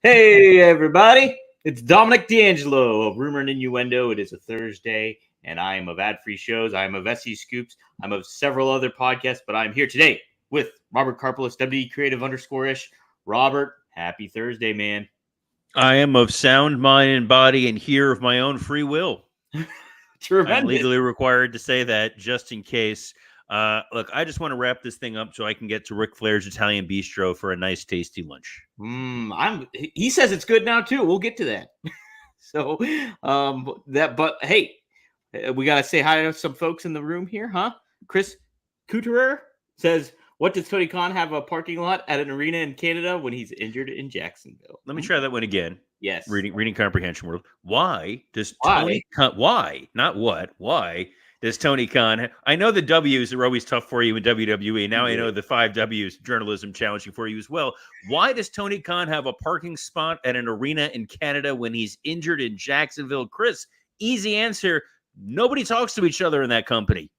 Hey, everybody. It's Dominic D'Angelo of Rumor and Innuendo. It is a Thursday, and I am of Ad Free Shows. I am of SC Scoops. I'm of several other podcasts, but I'm here today with Robert Karpelis, WD Creative _ish. Robert, happy Thursday, man. I am of sound mind and body and here of my own free will. Tremendous. I'm legally required to say that just in case. Look, I just want to wrap this thing up so I can get to Ric Flair's Italian Bistro for a nice, tasty lunch. He says it's good now, too. We'll get to that. But hey, we got to say hi to some folks in the room here, huh? Chris Couturer says, what does Tony Khan have a parking lot at an arena in Canada when he's injured in Jacksonville? Let me try that one again. Yes. Reading comprehension world. Why does Tony Khan, why, not what, why does Tony Khan, I know the W's are always tough for you in WWE. Now I know the 5 W's, journalism challenging for you as well. Why does Tony Khan have a parking spot at an arena in Canada when he's injured in Jacksonville? Chris, easy answer. Nobody talks to each other in that company.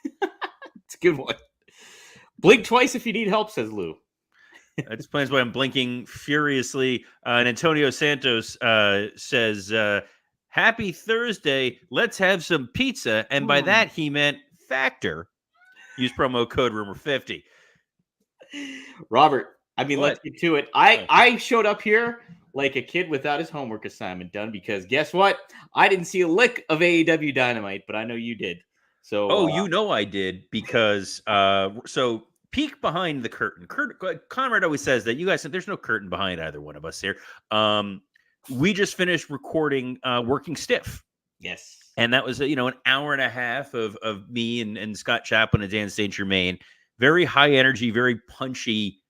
It's a good one. Blink twice if you need help, says Lou. That explains why I'm blinking furiously. And Antonio Santos says, happy Thursday. Let's have some pizza. And by that, he meant Factor. Use promo code Rumor50. Robert, let's get to it. I showed up here like a kid without his homework assignment done because guess what? I didn't see a lick of AEW Dynamite, but I know you did. So, you know I did because so peek behind the curtain. Conrad always says that you guys said there's no curtain behind either one of us here. We just finished recording Working Stiff. Yes. And that was an hour and a half of me and Scott Chaplin and Dan St. Germain. Very high energy, very punchy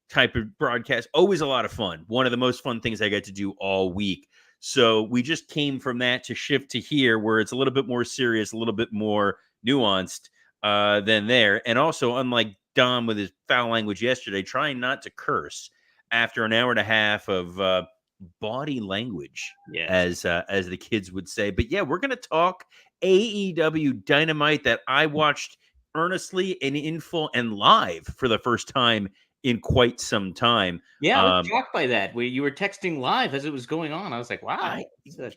type of broadcast. Always a lot of fun. One of the most fun things I get to do all week. So we just came from that to shift to here where it's a little bit more serious, a little bit more nuanced than there. And also, unlike Dom with his foul language yesterday, trying not to curse after an hour and a half of body language, as the kids would say. But yeah, we're going to talk AEW Dynamite that I watched earnestly and in full and live for the first time in quite some time. Yeah, I was shocked by that. You were texting live as it was going on. I was like, wow.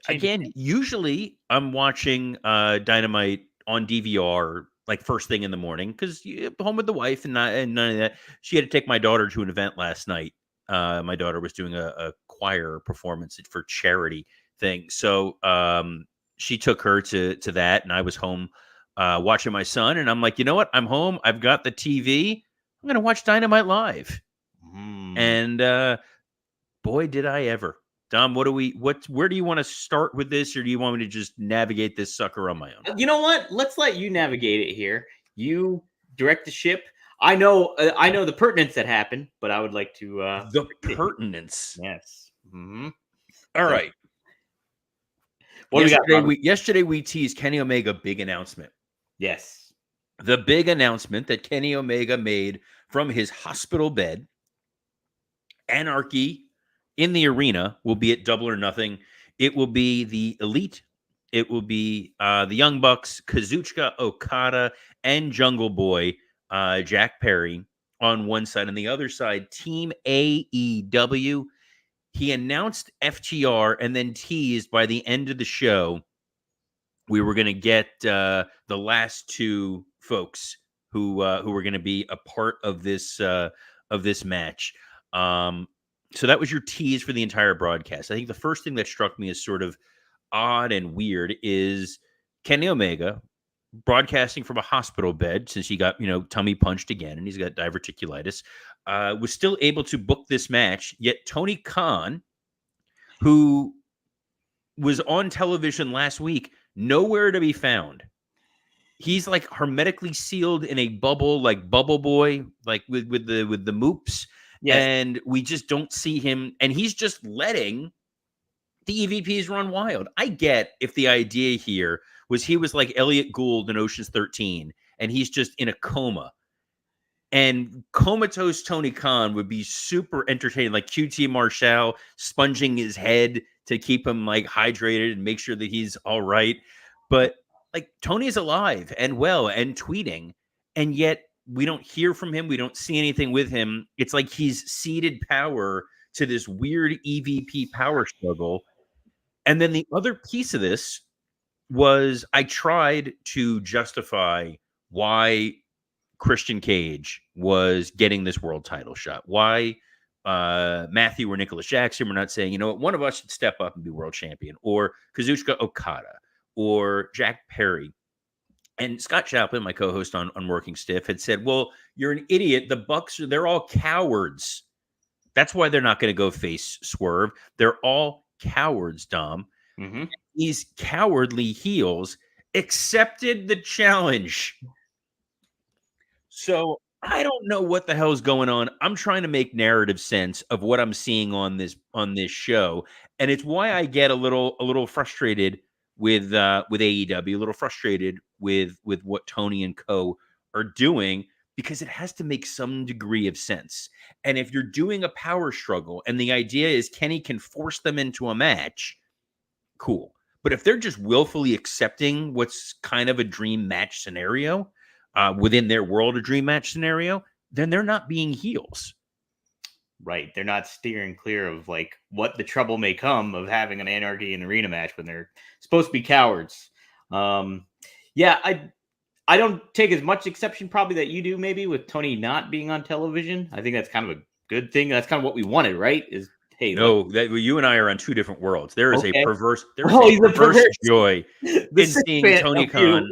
Again, usually I'm watching Dynamite on DVR like first thing in the morning because home with the wife and none of that. She had to take my daughter to an event last night. My daughter was doing a choir performance for charity thing. So she took her to that, and I was home watching my son. And I'm like, you know what? I'm home. I've got the TV. I'm going to watch Dynamite live. And boy, did I ever. Dom, where do you want to start with this, or do you want me to just navigate this sucker on my own? You know what? Let's let you navigate it here. You direct the ship. I know the pertinence that happened, but I would like to the pertinence. Yes. Mm-hmm. All right. What yesterday we teased Kenny Omega big announcement. Yes. The big announcement that Kenny Omega made from his hospital bed. Anarchy in the arena will be at Double or Nothing. It will be the Elite. It will be the Young Bucks, Kazuchika Okada, and Jungle Boy, Jack Perry on one side. On the other side, Team AEW. He announced FTR and then teased by the end of the show we were going to get the last two folks who were going to be a part of this match. So that was your tease for the entire broadcast. I think the first thing that struck me as sort of odd and weird is Kenny Omega broadcasting from a hospital bed since he got, tummy punched again and he's got diverticulitis, was still able to book this match. Yet Tony Khan, who was on television last week, nowhere to be found. He's like hermetically sealed in a bubble, like Bubble Boy, like with the moops. Yes. And we just don't see him. And he's just letting the EVPs run wild. I get if the idea here was he was like Elliot Gould in Ocean's 13 and he's just in a coma. And comatose Tony Khan would be super entertaining, like QT Marshall sponging his head to keep him like hydrated and make sure that he's all right. But like Tony's alive and well and tweeting, and yet we don't hear from him. We don't see anything with him. It's like he's ceded power to this weird EVP power struggle. And then the other piece of this was I tried to justify why Christian Cage was getting this world title shot. Why Matthew or Nicholas Jackson were not saying, you know what, one of us should step up and be world champion, or Kazuchika Okada, or Jack Perry. And Scott Chaplin, my co-host on Working Stiff, had said, well, you're an idiot. The Bucks, they're all cowards. That's why they're not going to go face Swerve. They're all cowards, Dom. Mm-hmm. These cowardly heels accepted the challenge. So I don't know what the hell's going on. I'm trying to make narrative sense of what I'm seeing on this show, and it's why I get a little frustrated with AEW, a little frustrated with what Tony and Co are doing, because it has to make some degree of sense. And if you're doing a power struggle and the idea is Kenny can force them into a match, cool. But if they're just willfully accepting what's kind of a dream match scenario, within their world, a dream match scenario, then they're not being heels. Right. They're not steering clear of like what the trouble may come of having an Anarchy in the arena match when they're supposed to be cowards. Yeah, I don't take as much exception probably that you do, maybe, with Tony not being on television. I think that's kind of a good thing. That's kind of what we wanted, right? Is hey, no, that you and I are on two different worlds. There is a perverse joy in seeing Tony Khan.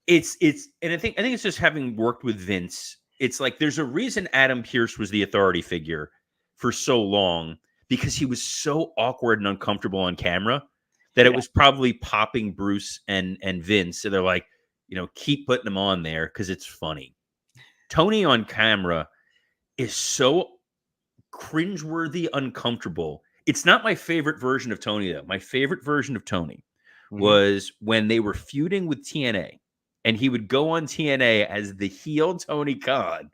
It's and I think it's just having worked with Vince. It's like there's a reason Adam Pearce was the authority figure for so long, because he was so awkward and uncomfortable on camera that it was probably popping Bruce and Vince. So they're like, you know, keep putting him on there because it's funny. Tony on camera is so cringeworthy, uncomfortable. It's not my favorite version of Tony, though. My favorite version of Tony was when they were feuding with TNA. And he would go on TNA as the heel Tony Khan.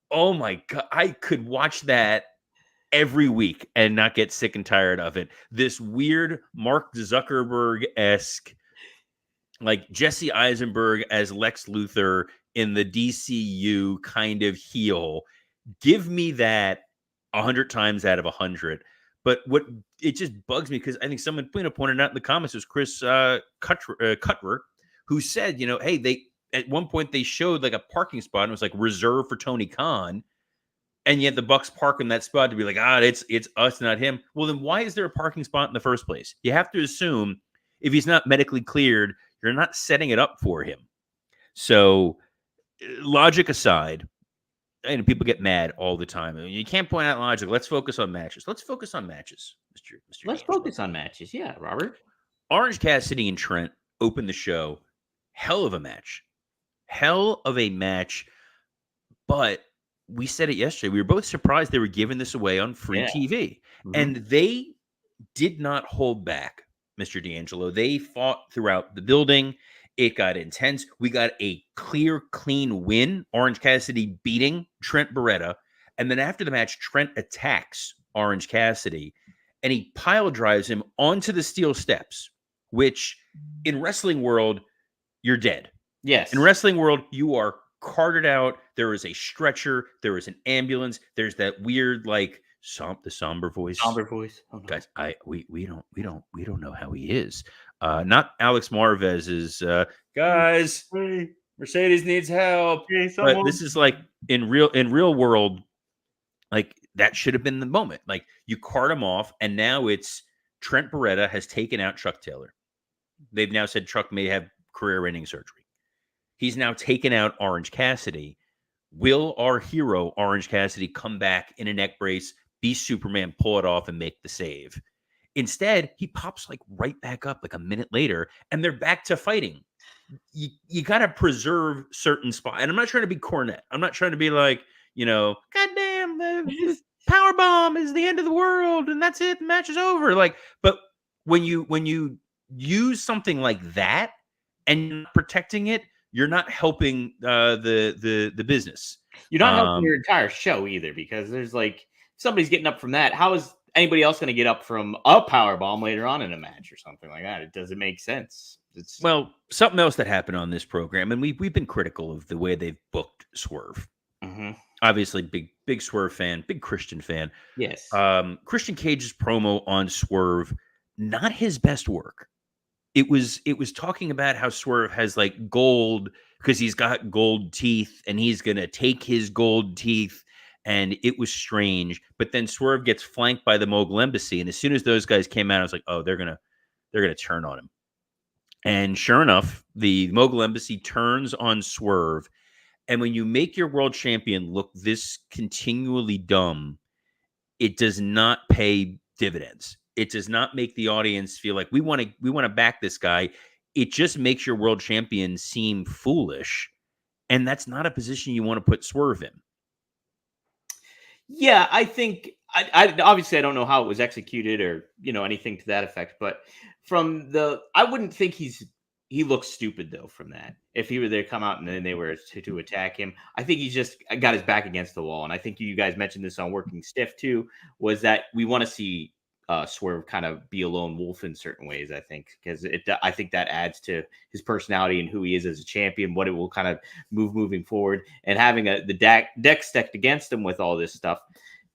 Oh my God. I could watch that every week and not get sick and tired of it. This weird Mark Zuckerberg-esque, like Jesse Eisenberg as Lex Luthor in the DCU kind of heel. Give me that 100 times out of 100. But what it just bugs me, because I think someone pointed out in the comments, was Chris Cutler, who said, you know, hey, they at one point they showed like a parking spot and it was like reserved for Tony Khan, and yet the Bucks park in that spot to be like, it's us, not him. Well, then why is there a parking spot in the first place? You have to assume if he's not medically cleared, you're not setting it up for him. So, logic aside, and people get mad all the time. You can't point out logic. Let's focus on matches. Let's focus on matches, Mr. Let's focus on matches. Yeah, Robert. Orange Cassidy and Trent opened the show. Hell of a match. But we said it yesterday. We were both surprised they were giving this away on free TV. And they did not hold back, Mr. D'Angelo. They fought throughout the building. It got intense. We got a clear, clean win. Orange Cassidy beating Trent Beretta. And then after the match, Trent attacks Orange Cassidy and he pile drives him onto the steel steps, which in wrestling world, you're dead. Yes. In wrestling world, you are carted out. There is a stretcher. There is an ambulance. There's that weird, like, the somber voice. Somber voice. Oh, no. Guys, we don't know how he is. Not Alex Marvez's guys. Hey. Mercedes needs help. Hey, but this is like in real world, like that should have been the moment. Like you cart him off, and now it's Trent Beretta has taken out Chuck Taylor. They've now said Chuck may have career-ending surgery. He's now taken out Orange Cassidy. Will our hero, Orange Cassidy, come back in a neck brace, be Superman, pull it off, and make the save? Instead, he pops like right back up like a minute later, and they're back to fighting. You got to preserve certain spots. And I'm not trying to be Cornette. I'm not trying to be like, you know, goddamn, the power bomb is the end of the world, and that's it. The match is over. Like, but when you use something like that and you're not protecting it, you're not helping the business. You're not helping your entire show either, because there's like somebody's getting up from that. How is anybody else going to get up from a power bomb later on in a match or something like that? It doesn't make sense. Well, something else that happened on this program, and we've been critical of the way they've booked Swerve. Mm-hmm. obviously big Swerve fan, big Christian fan. Yes. Christian Cage's promo on Swerve, not his best work. It was talking about how Swerve has like gold because he's got gold teeth and he's gonna take his gold teeth, and it was strange. But then Swerve gets flanked by the Mogul Embassy, and as soon as those guys came out, I was like, oh, they're gonna turn on him. And sure enough, the Mogul Embassy turns on Swerve. And when you make your world champion look this continually dumb, it does not pay dividends. It does not make the audience feel like we want to back this guy. It just makes your world champion seem foolish, and that's not a position you want to put Swerve in. Yeah, I think I obviously I don't know how it was executed or anything to that effect, but I wouldn't think he looks stupid though from that. If he were there come out and then they were to attack him, I think he just got his back against the wall. And I think you guys mentioned this on Working Stiff too, was that we want to see Swerve kind of be a lone wolf in certain ways. I think because I think that adds to his personality and who he is as a champion, what it will kind of moving forward, and having the deck stacked against him with all this stuff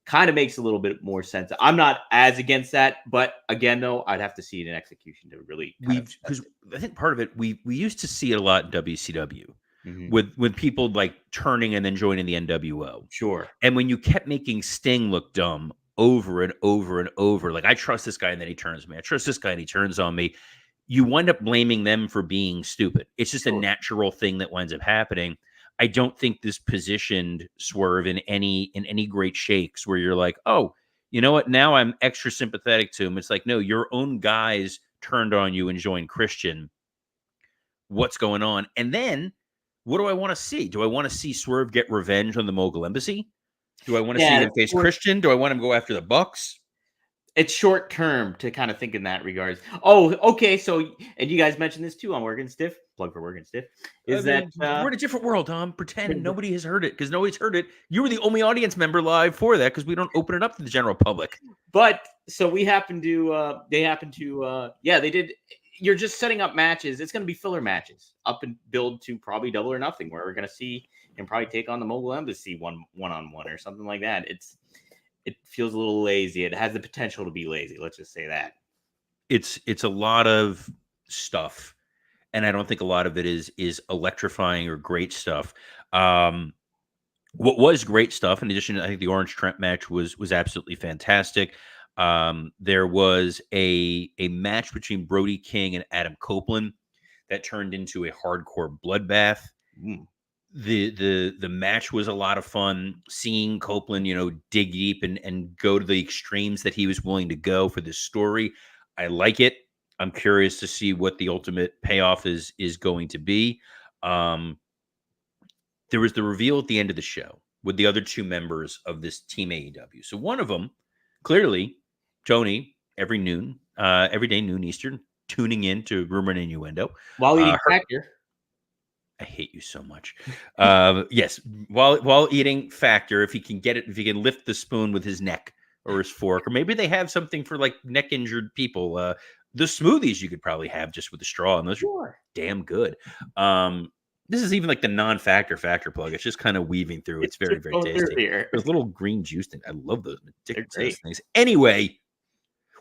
kind of makes a little bit more sense. I'm not as against that, but again, though, I'd have to see it in execution to really because I think part of it we used to see it a lot in WCW mm-hmm. with people like turning and then joining the NWO. Sure. And when you kept making Sting look dumb over and over and over, like I trust this guy and then he turns me. I trust this guy and he turns on me. You wind up blaming them for being stupid. It's just a natural thing that winds up happening. I don't think this positioned Swerve in any great shakes where you're like, oh, you know what? Now I'm extra sympathetic to him. It's like, no, your own guys turned on you and joined Christian. What's going on? And then what do I want to see? Do I want to see Swerve get revenge on the Mogul Embassy? Do I want to see him face Christian? Do I want him to go after the Bucks? It's short term to kind of think in that regards. Oh, okay. So, and you guys mentioned this too on Working Stiff. Plug for Working Stiff. Is that we're in a different world, Tom? Pretend nobody has heard it because nobody's heard it. You were the only audience member live for that because we don't open it up to the general public. But so we happen to. They did. You're just setting up matches. It's going to be filler matches up and build to probably Double or Nothing, where we're going to see him probably take on the Mogul Embassy one on one or something like that. It feels a little lazy. It has the potential to be lazy. Let's just say that. It's a lot of stuff, and I don't think a lot of it is electrifying or great stuff. What was great stuff, in addition, I think the Orange Trent match was absolutely fantastic. There was a match between Brody King and Adam Copeland that turned into a hardcore bloodbath. The match was a lot of fun. Seeing Copeland, dig deep and go to the extremes that he was willing to go for this story. I like it. I'm curious to see what the ultimate payoff is going to be. There was the reveal at the end of the show with the other two members of this team AEW. So one of them, clearly, Tony, every day noon Eastern, tuning in to Rumor and Innuendo while eating Factor. I hate you so much. Yes, while eating Factor, if he can lift the spoon with his neck or his fork, or maybe they have something for like neck injured people. The smoothies you could probably have just with a straw, and those are damn good. This is even like the non-factor plug. It's just kind of weaving through. It's very, very tasty. There's little green juice thing. I love those things. Anyway,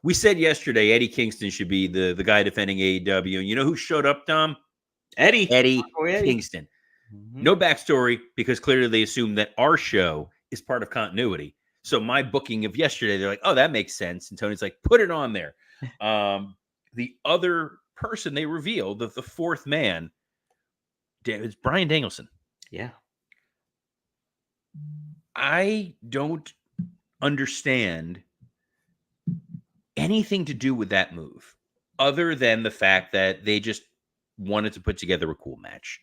we said yesterday Eddie Kingston should be the guy defending AEW. And you know who showed up, Tom? Eddie Kingston. Mm-hmm. No backstory, because clearly they assume that our show is part of continuity. So my booking of yesterday, they're like, oh, that makes sense. And Tony's like, put it on there. The other person they revealed, the fourth man, is Bryan Danielson. Yeah. I don't understand anything to do with that move other than the fact that they just wanted to put together a cool match.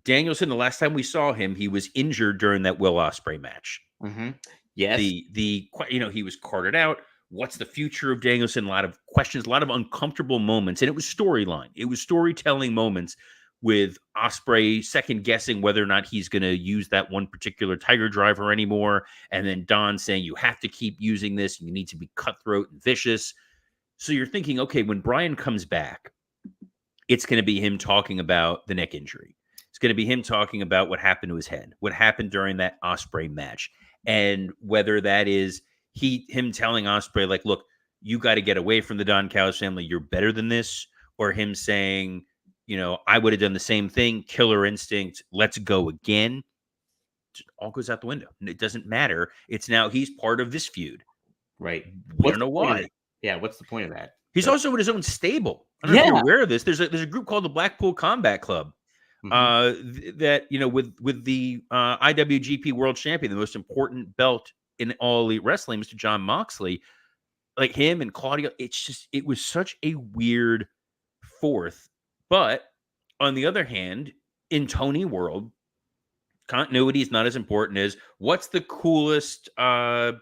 Danielson, the last time we saw him, he was injured during that Will Ospreay match. Mm-hmm. Yes. He was carted out. What's the future of Danielson? A lot of questions, a lot of uncomfortable moments. And it was storyline. It was storytelling moments with Ospreay second guessing whether or not he's going to use that one particular Tiger Driver anymore. And then Don saying, you have to keep using this. You need to be cutthroat and vicious. So you're thinking, okay, when Bryan comes back, it's going to be him talking about the neck injury. It's going to be him talking about what happened to his head, what happened during that Ospreay match, and whether that is him telling Ospreay, like, look, you got to get away from the Don Callis family. You're better than this. Or him saying, I would have done the same thing. Killer instinct. Let's go again. It all goes out the window. It doesn't matter. It's now he's part of this feud. Right. We don't know why. Yeah. What's the point of that? He's also with his own stable. I don't know if you're aware of this. There's a group called the Blackpool Combat Club. That with the IWGP World Champion, the most important belt in all elite wrestling, Mr. John Moxley, like him and Claudio, it was such a weird fourth. But on the other hand, in Tony world, continuity is not as important as what's the coolest match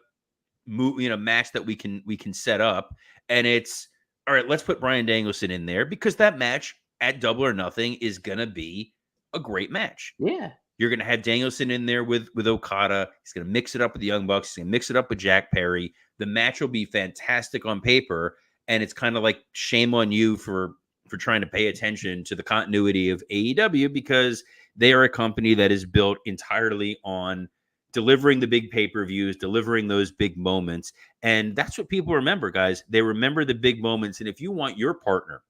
that we can set up, and it's all right. Let's put Bryan Danielson in there because that match at Double or Nothing is gonna be a great match. Yeah. You're going to have Danielson in there with Okada. He's going to mix it up with the Young Bucks. He's going to mix it up with Jack Perry. The match will be fantastic on paper, and it's kind of like shame on you for trying to pay attention to the continuity of AEW because they are a company that is built entirely on delivering the big pay-per-views, delivering those big moments, and that's what people remember, guys. They remember the big moments, and if you want your partner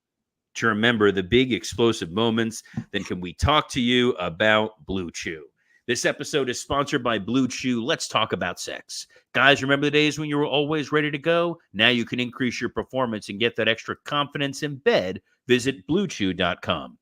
to remember the big explosive moments, then can we talk to you about Blue Chew? This episode is sponsored by Blue Chew. Let's talk about sex. Guys, remember the days when you were always ready to go? Now you can increase your performance and get that extra confidence in bed. Visit BlueChew.com.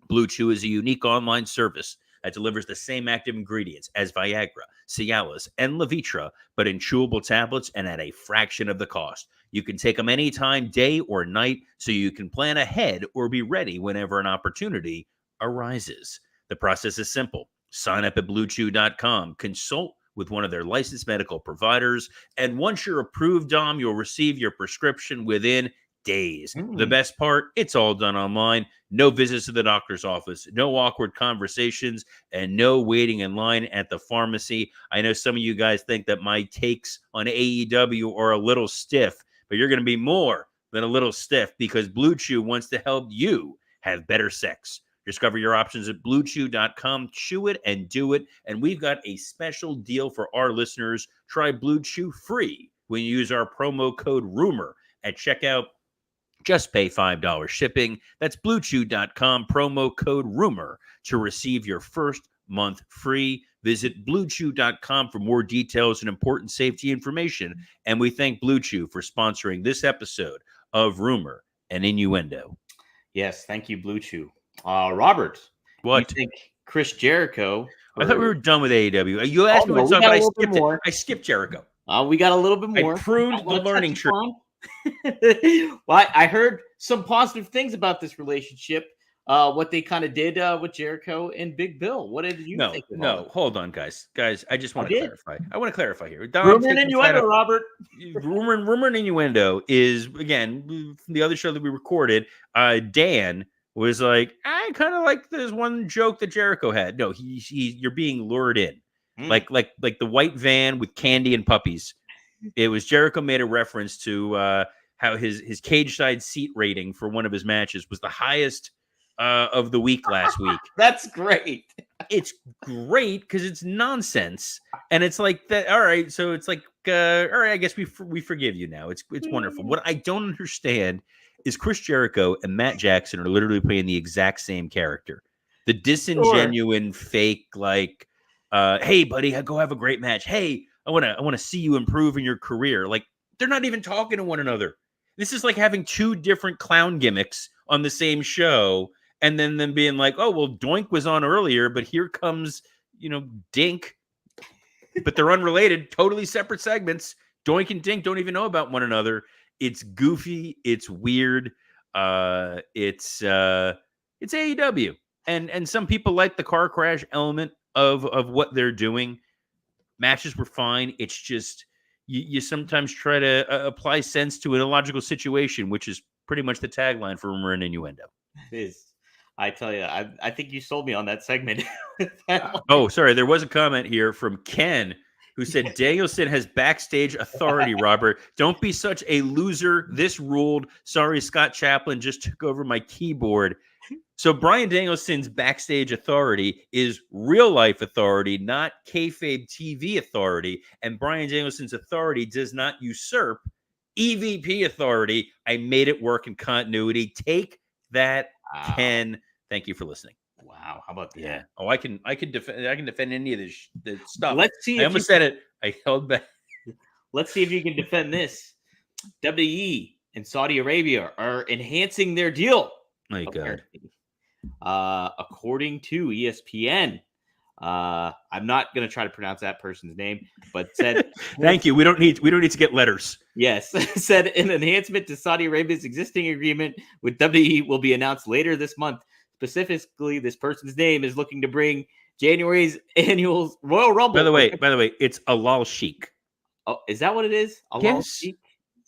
Blue Chew is a unique online service that delivers the same active ingredients as Viagra, Cialis, and Levitra, but in chewable tablets and at a fraction of the cost. You can take them anytime, day or night, so you can plan ahead or be ready whenever an opportunity arises. The process is simple. Sign up at BlueChew.com, consult with one of their licensed medical providers, and once you're approved, Dom, you'll receive your prescription within days. The best part, it's all done online. No visits to the doctor's office, no awkward conversations, and no waiting in line at the pharmacy. I know some of you guys think that my takes on AEW are a little stiff, but you're going to be more than a little stiff because Blue Chew wants to help you have better sex. Discover your options at BlueChew.com. Chew it and do it. And we've got a special deal for our listeners. Try Blue Chew free when you use our promo code RUMOR at checkout. Just pay $5 shipping. That's BlueChew.com, promo code RUMOR to receive your first month free. Visit BlueChew.com for more details and important safety information. And we thank Blue Chew for sponsoring this episode of Rumor and Innuendo. Yes, thank you, Blue Chew. Robert, what? You think Chris Jericho? I thought we were done with AEW. You asked me what song, but I skipped it. I skipped Jericho. We got a little bit more. I pruned the learning tree. Well, I heard some positive things about this relationship. What they kind of did with Jericho and Big Bill. What did you think? No, hold on, guys. I just want to clarify. I want to clarify here. Rumor and Innuendo, Robert. Rumor and Innuendo is, again, from the other show that we recorded, Dan was like, I kind of like this one joke that Jericho had. No, you're being lured in. Like the white van with candy and puppies. It was Jericho made a reference to how his cage side seat rating for one of his matches was the highest of the week last week. That's great. It's great because it's nonsense, and it's like that. All right, so it's like, all right, I guess we forgive you now. It's wonderful. What I don't understand is Chris Jericho and Matt Jackson are literally playing the exact same character. The disingenuous, fake, like, hey, buddy, go have a great match. Hey, I want to see you improve in your career. Like, they're not even talking to one another. This is like having two different clown gimmicks on the same show, and then them being like, oh, well, Doink was on earlier, but here comes, Dink. But they're unrelated, totally separate segments. Doink and Dink don't even know about one another. It's goofy. It's weird. It's AEW. And some people like the car crash element of what they're doing. Matches were fine. It's just you sometimes try to apply sense to an illogical situation, which is pretty much the tagline for Rumor and Innuendo. It is. I tell you, I think you sold me on that segment. Oh, sorry. There was a comment here from Ken who said, Danielson has backstage authority, Robert. Don't be such a loser. This ruled. Sorry, Scott Chaplin just took over my keyboard. So Bryan Danielson's backstage authority is real life authority, not kayfabe TV authority. And Bryan Danielson's authority does not usurp EVP authority. I made it work in continuity. Take that, Wow. Ken. Thank you for listening. Wow. How about that? Yeah. Oh, I can defend any of this stuff. Let's see I if almost said it. I held back. let's see if you can defend this. WWE and Saudi Arabia are enhancing their deal. My God. According to ESPN, I'm not going to try to pronounce that person's name, but said, Thank you. We don't need to get letters. Yes, said an enhancement to Saudi Arabia's existing agreement with WWE will be announced later this month. Specifically, this person's name is looking to bring January's annual Royal Rumble. By the way, it's Alal Sheikh. Oh, is that what it is? Alal Yes. Sheikh?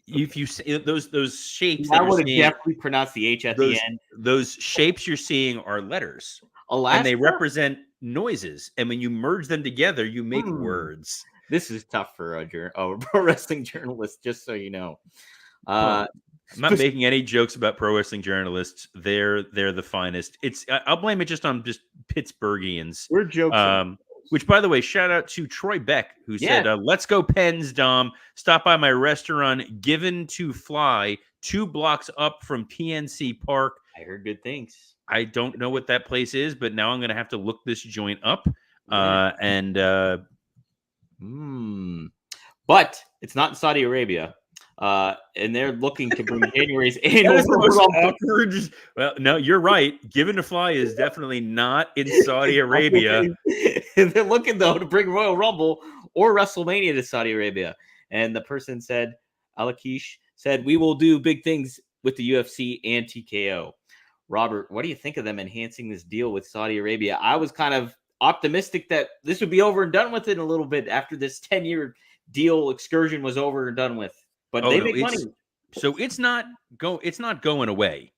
If you see those shapes, I would have definitely pronounced the H at the end. Those shapes you're seeing are letters, Alaska? and they represent noises. And when you merge them together, you make words. This is tough for a pro wrestling journalist, just so you know. I'm not making any jokes about pro wrestling journalists. They're the finest. I'll blame it just on Pittsburghians. We're joking. Which, by the way, shout out to Troy Beck, who said, "Let's go Pens, Dom. Stop by my restaurant, Given to Fly, 2 blocks up from PNC Park." I heard good things. I don't know what that place is, but now I'm going to have to look this joint up. But it's not in Saudi Arabia. And they're looking to bring January's annual awkward. Well, no, you're right. Given to Fly is definitely not in Saudi Arabia. They're looking, though, to bring Royal Rumble or WrestleMania to Saudi Arabia. And the person said, Alakish said, we will do big things with the UFC and TKO. Robert, what do you think of them enhancing this deal with Saudi Arabia? I was kind of optimistic that this would be over and done with in a little bit after this 10-year deal excursion was over and done with. But they make money. So it's not going away.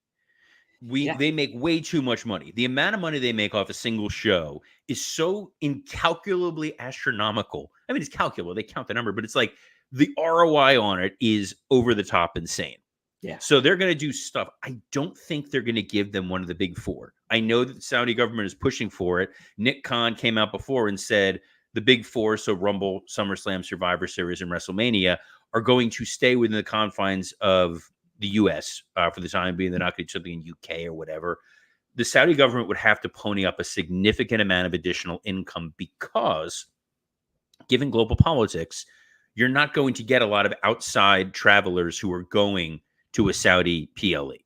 They make way too much money. The amount of money they make off a single show is so incalculably astronomical. I mean, it's calculable. They count the number, but it's like the ROI on it is over the top insane. Yeah. So they're going to do stuff. I don't think they're going to give them one of the big 4. I know that the Saudi government is pushing for it. Nick Khan came out before and said the big 4, so Rumble, SummerSlam, Survivor Series, and WrestleMania, are going to stay within the confines of the U.S. For the time being. They're not going to do something in UK or whatever. The Saudi government would have to pony up a significant amount of additional income because, given global politics, you're not going to get a lot of outside travelers who are going to a Saudi PLE.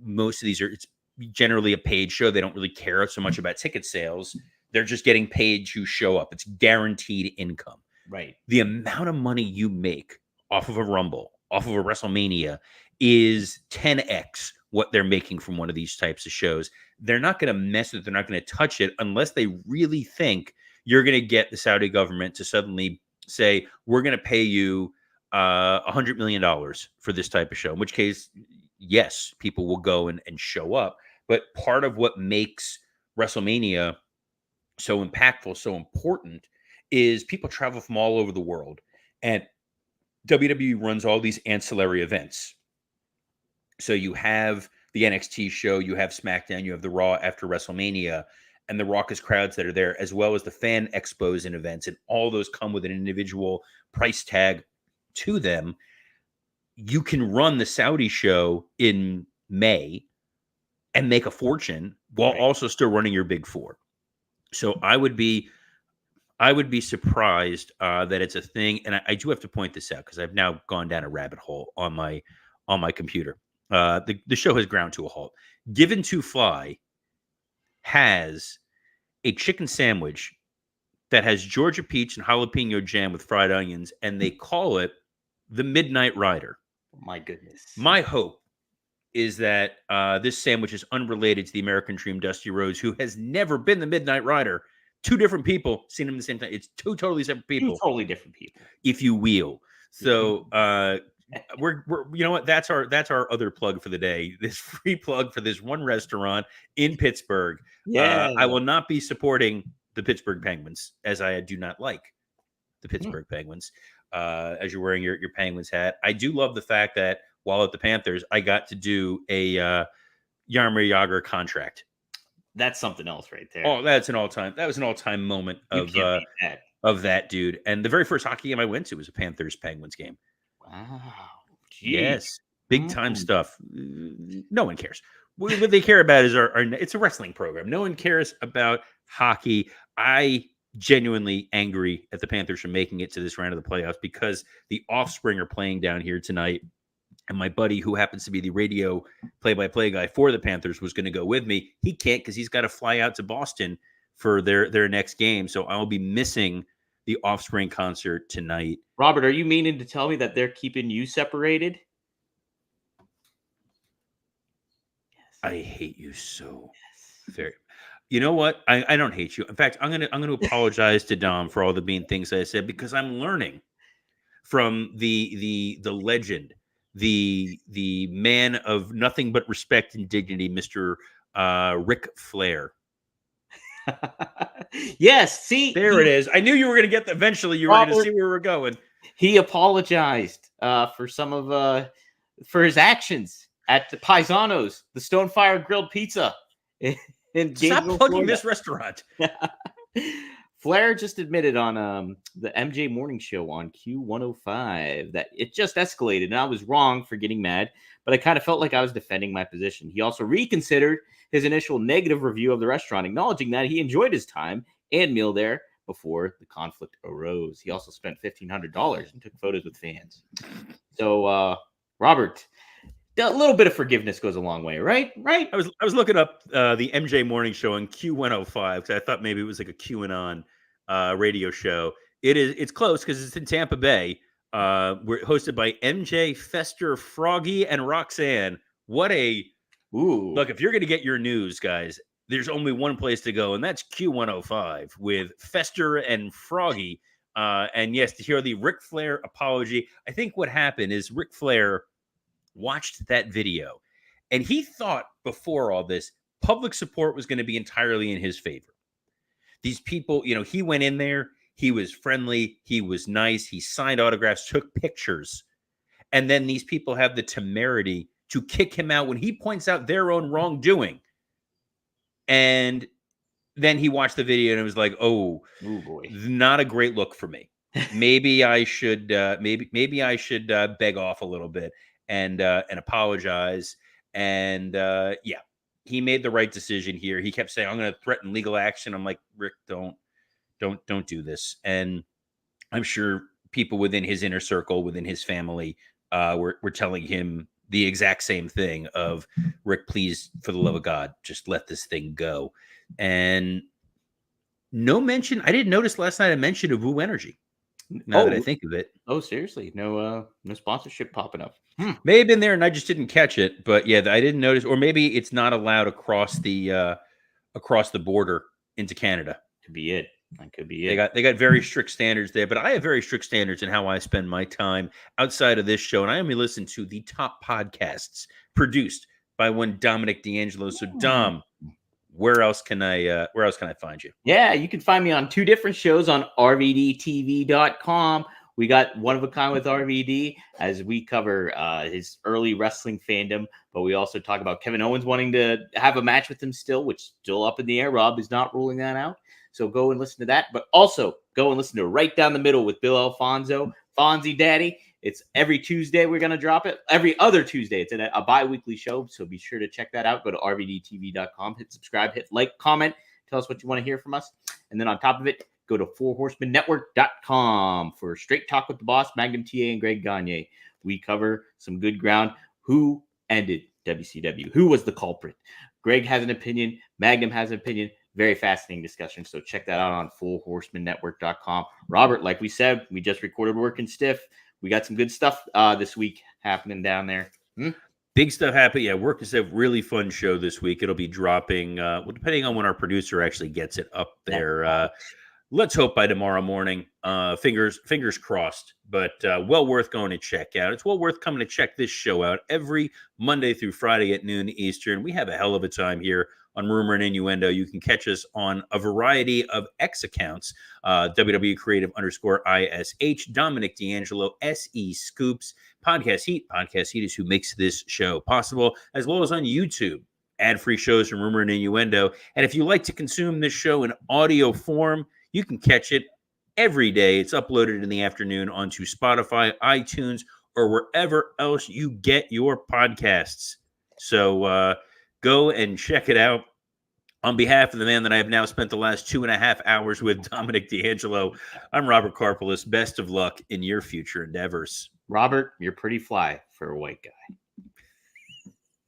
Most of these it's generally a paid show. They don't really care so much about ticket sales. They're just getting paid to show up. It's guaranteed income. Right. The amount of money you make off of a Rumble, off of a WrestleMania, is 10x what they're making from one of these types of shows. They're not going to mess with it. They're not going to touch it unless they really think you're going to get the Saudi government to suddenly say, we're going to pay you $100 million for this type of show, in which case, yes, people will go and show up. But part of what makes WrestleMania so impactful, so important, is people travel from all over the world, and WWE runs all these ancillary events. So you have the NXT show, you have SmackDown, you have the Raw after WrestleMania, and the raucous crowds that are there, as well as the fan expos and events, and all those come with an individual price tag to them. You can run the Saudi show in May and make a fortune while also still running your big 4. So I would be surprised that it's a thing. And I do have to point this out because I've now gone down a rabbit hole on my computer. The show has ground to a halt. Given to Fly has a chicken sandwich that has Georgia peach and jalapeno jam with fried onions, and they call it the Midnight Rider. My goodness. My hope is that this sandwich is unrelated to the American Dream, Dusty Rhodes, who has never been the Midnight Rider. 2 different people seen him at the same time. It's 2 totally separate people. 2 totally different people, if you will. So we're you know what? That's our other plug for the day. This free plug for this one restaurant in Pittsburgh. Yeah. I will not be supporting the Pittsburgh Penguins, as I do not like the Pittsburgh Penguins. As you're wearing your Penguins hat, I do love the fact that while at the Panthers, I got to do a Jaromir Jagr contract. That's something else right there. Oh, that was an all-time moment You of can't beat that. of that dude. And the very first hockey game I went to was a Panthers-Penguins game. Wow. Gee. Yes, big time stuff. No one cares. What they care about is our it's a wrestling program. No one cares about hockey. I genuinely angry at the Panthers for making it to this round of the playoffs because the Offspring are playing down here tonight. And my buddy, who happens to be the radio play-by-play guy for the Panthers, was going to go with me. He can't because he's got to fly out to Boston for their next game. So I'll be missing the Offspring concert tonight. Robert, are you meaning to tell me that they're keeping you separated? Yes. I hate you so very. You know what? I don't hate you. In fact, I'm gonna apologize to Dom for all the mean things I said because I'm learning from the legend, the man of nothing but respect and dignity, Mr. Ric Flair. Yes, see, there it is. I knew you were going to get. Eventually, you were going to see where we were going. He apologized for some of for his actions at the Paisanos, the Stonefire Grilled Pizza. Stop plugging this restaurant. Flair just admitted on the MJ Morning Show on Q105 that it just escalated, and I was wrong for getting mad, but I kind of felt like I was defending my position. He also reconsidered his initial negative review of the restaurant, acknowledging that he enjoyed his time and meal there before the conflict arose. He also spent $1,500 and took photos with fans. So, Robert, a little bit of forgiveness goes a long way, right? Right. I was looking up the MJ Morning Show on Q105 because I thought maybe it was like a QAnon radio show. It's close because it's in Tampa Bay. We're hosted by MJ, Fester, Froggy, and Roxanne. What a look! If you're going to get your news, guys, there's only one place to go, and that's Q105 with Fester and Froggy. And yes, to hear the Ric Flair apology. I think what happened is Ric Flair watched that video and he thought before all this public support was going to be entirely in his favor. These people, he went in there, he was friendly, he was nice, he signed autographs, took pictures, and then these people have the temerity to kick him out when he points out their own wrongdoing. And then he watched the video and it was like, oh boy, not a great look for me. Maybe I should maybe I should beg off a little bit and apologize. And he made the right decision here. He kept saying, I'm going to threaten legal action. I'm like, Rick, don't do this. And I'm sure people within his inner circle, within his family, were telling him the exact same thing of, Rick, please, for the love of God, just let this thing go. And no mention. I didn't notice last night a mention of Woo Energy. Now that I think of it. Oh, seriously? No sponsorship popping up. May have been there and I just didn't catch it. But yeah, I didn't notice. Or maybe it's not allowed across the border into Canada. Could be it. That could be it. They got very strict standards there. But I have very strict standards in how I spend my time outside of this show. And I only listen to the top podcasts produced by one Dominic D'Angelo. So Dom, where else can I find you? Yeah, you can find me on two different shows on rvdtv.com. We got One of a Kind with RVD as we cover his early wrestling fandom, but we also talk about Kevin Owens wanting to have a match with him still, which is still up in the air. Rob is not ruling that out. So go and listen to that, but also go and listen to Right Down the Middle with Bill Alfonso, Fonzie Daddy. It's every Tuesday we're going to drop it. Every other Tuesday. It's a bi-weekly show, so be sure to check that out. Go to rvdtv.com, hit subscribe, hit like, comment, tell us what you want to hear from us. And then on top of it, go to fourhorsemannetwork.com for Straight Talk with the Boss, Magnum TA, and Greg Gagne. We cover some good ground. Who ended WCW? Who was the culprit? Greg has an opinion. Magnum has an opinion. Very fascinating discussion. So check that out on fourhorsemannetwork.com. Robert, like we said, we just recorded Working Stiff. We got some good stuff this week happening down there. Big stuff happening. Yeah, Working Stiff, really fun show this week. It'll be dropping, depending on when our producer actually gets it up there. Let's hope by tomorrow morning. Fingers crossed. But well worth going to check out. It's well worth coming to check this show out every Monday through Friday at noon Eastern. We have a hell of a time here on Rumor and Innuendo. You can catch us on a variety of X accounts, WWE Creative _ISH, Dominic D'Angelo, SE Scoops, Podcast Heat. Podcast Heat is who makes this show possible, as well as on YouTube ad-free shows from Rumor and Innuendo. And if you like to consume this show in audio form, you can catch it every day. It's uploaded in the afternoon onto Spotify, iTunes, or wherever else you get your podcasts. So go and check it out. On behalf of the man that I have now spent the last 2.5 hours with, Dominic D'Angelo, I'm Robert Karpelis. Best of luck in your future endeavors. Robert, you're pretty fly for a white guy.